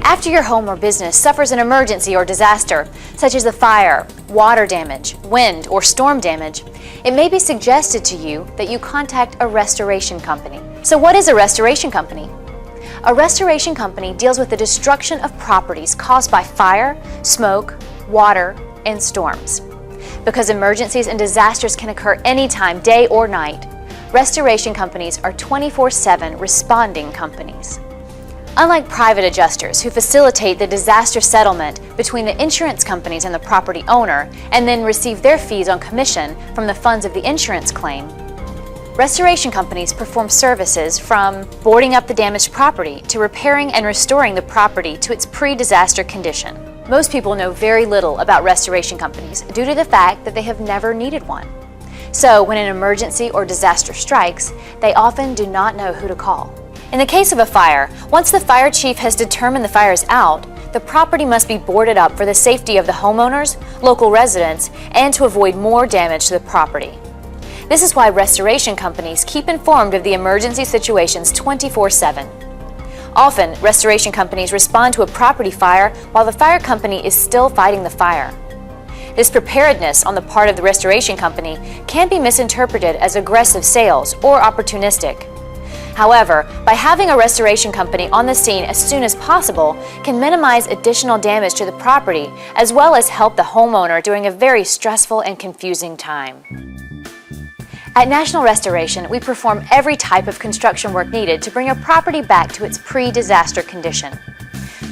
After your home or business suffers an emergency or disaster, such as a fire, water damage, wind, or storm damage, it may be suggested to you that you contact a restoration company. So what is a restoration company? A restoration company deals with the destruction of properties caused by fire, smoke, water, and storms. Because emergencies and disasters can occur anytime, day or night, restoration companies are 24/7 responding companies. Unlike private adjusters who facilitate the disaster settlement between the insurance companies and the property owner and then receive their fees on commission from the funds of the insurance claim, restoration companies perform services from boarding up the damaged property to repairing and restoring the property to its pre-disaster condition. Most people know very little about restoration companies due to the fact that they have never needed one. So when an emergency or disaster strikes, they often do not know who to call. In the case of a fire, once the fire chief has determined the fire is out, the property must be boarded up for the safety of the homeowners, local residents, and to avoid more damage to the property. This is why restoration companies keep informed of the emergency situations 24/7. Often, restoration companies respond to a property fire while the fire company is still fighting the fire. This preparedness on the part of the restoration company can be misinterpreted as aggressive sales or opportunistic. However, by having a restoration company on the scene as soon as possible can minimize additional damage to the property as well as help the homeowner during a very stressful and confusing time. At National Restoration, we perform every type of construction work needed to bring a property back to its pre-disaster condition.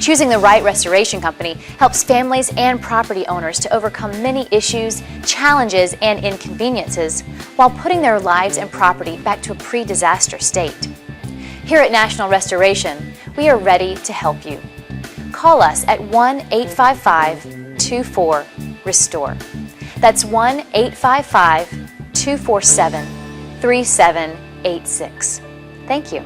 Choosing the right restoration company helps families and property owners to overcome many issues, challenges, and inconveniences while putting their lives and property back to a pre-disaster state. Here at National Restoration, we are ready to help you. Call us at 1-855-24-RESTORE. That's 1-855-247-3786. Thank you.